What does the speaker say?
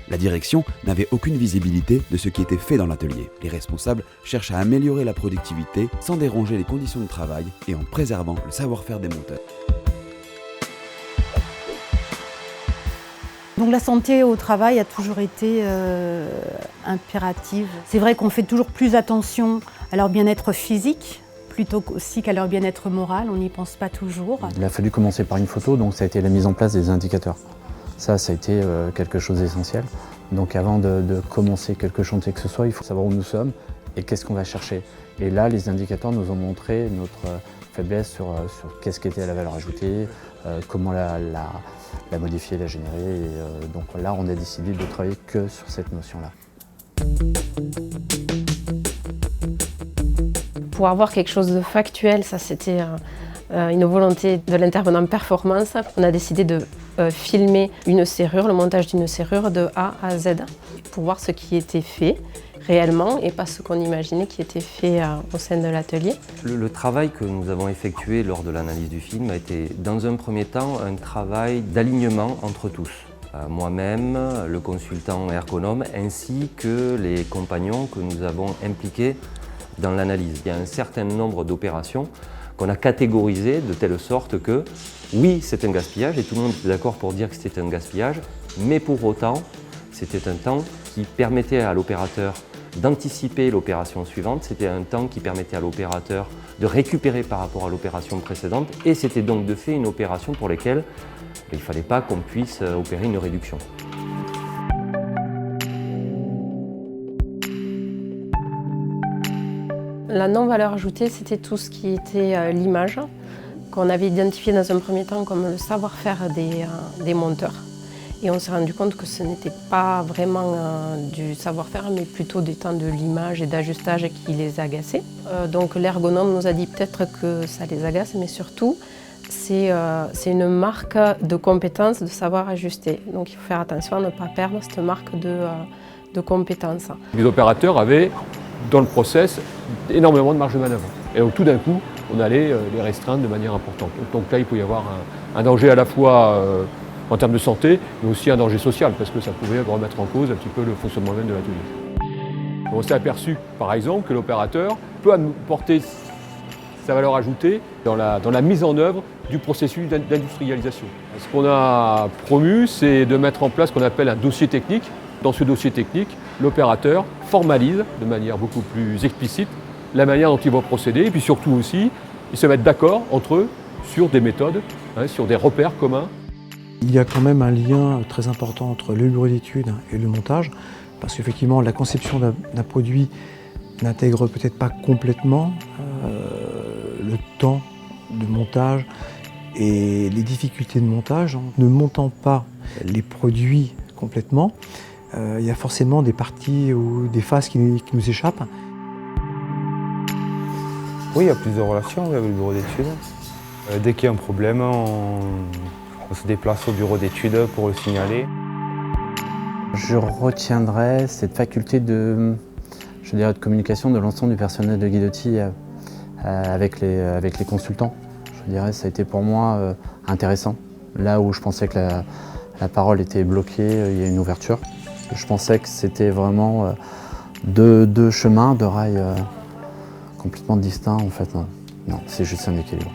La direction n'avait aucune visibilité de ce qui était fait dans l'atelier. Les responsables cherchent à améliorer la productivité sans déranger les conditions de travail et en préservant le savoir-faire des monteurs. Donc la santé au travail a toujours été impérative. C'est vrai qu'on fait toujours plus attention à leur bien-être physique plutôt aussi qu'à leur bien-être moral, on n'y pense pas toujours. Il a fallu commencer par une photo, donc ça a été la mise en place des indicateurs. Ça a été quelque chose d'essentiel. Donc avant de commencer quelque chantier que ce soit, il faut savoir où nous sommes et qu'est-ce qu'on va chercher. Et là, les indicateurs nous ont montré notre faiblesse sur qu'est-ce qu'était la valeur ajoutée, comment la modifier, la générer. Et donc là, on a décidé de travailler que sur cette notion-là. Pour avoir quelque chose de factuel, ça c'était une volonté de l'intervenant performance. On a décidé de filmer une serrure, le montage d'une serrure de A à Z, pour voir ce qui était fait réellement et pas ce qu'on imaginait qui était fait au sein de l'atelier. Le travail que nous avons effectué lors de l'analyse du film a été, dans un premier temps, un travail d'alignement entre tous. Moi-même, le consultant ergonome, ainsi que les compagnons que nous avons impliqués dans l'analyse. Il y a un certain nombre d'opérations qu'on a catégorisées de telle sorte que, oui, c'est un gaspillage, et tout le monde est d'accord pour dire que c'était un gaspillage, mais pour autant, c'était un temps qui permettait à l'opérateur d'anticiper l'opération suivante, c'était un temps qui permettait à l'opérateur de récupérer par rapport à l'opération précédente, et c'était donc de fait une opération pour laquelle il ne fallait pas qu'on puisse opérer une réduction. La non-valeur ajoutée, c'était tout ce qui était l'image, qu'on avait identifié dans un premier temps comme le savoir-faire des monteurs. Et on s'est rendu compte que ce n'était pas vraiment du savoir-faire, mais plutôt des temps de l'image et d'ajustage qui les agaçaient. Donc l'ergonome nous a dit peut-être que ça les agace, mais surtout, c'est une marque de compétence, de savoir ajuster. Donc il faut faire attention à ne pas perdre cette marque de compétence. Les opérateurs avaient, dans le process, énormément de marge de manœuvre. Et donc tout d'un coup, on allait les restreindre de manière importante. Donc là, il peut y avoir un danger à la fois en termes de santé, mais aussi un danger social, parce que ça pouvait remettre en cause un petit peu le fonctionnement même de l'atelier. On s'est aperçu, par exemple, que l'opérateur peut apporter sa valeur ajoutée dans la mise en œuvre du processus d'industrialisation. Ce qu'on a promu, c'est de mettre en place ce qu'on appelle un dossier technique. Dans ce dossier technique, l'opérateur formalise de manière beaucoup plus explicite la manière dont il va procéder, et puis surtout aussi, ils se mettent d'accord entre eux sur des méthodes, sur des repères communs. Il y a quand même un lien très important entre le bureau d'études et le montage, parce qu'effectivement la conception d'un produit n'intègre peut-être pas complètement le temps de montage et les difficultés de montage. En ne montant pas les produits complètement, il y a forcément des parties ou des phases qui nous échappent. Oui, il y a plusieurs relations avec le bureau d'études. Dès qu'il y a un problème, on se déplace au bureau d'études pour le signaler. Je retiendrai cette faculté de communication de l'ensemble du personnel de Guidotti avec les consultants. Je dirais ça a été pour moi intéressant. Là où je pensais que la parole était bloquée, il y a une ouverture. Je pensais que c'était vraiment deux chemins, deux rails complètement distincts. En fait, non, c'est juste un équilibre.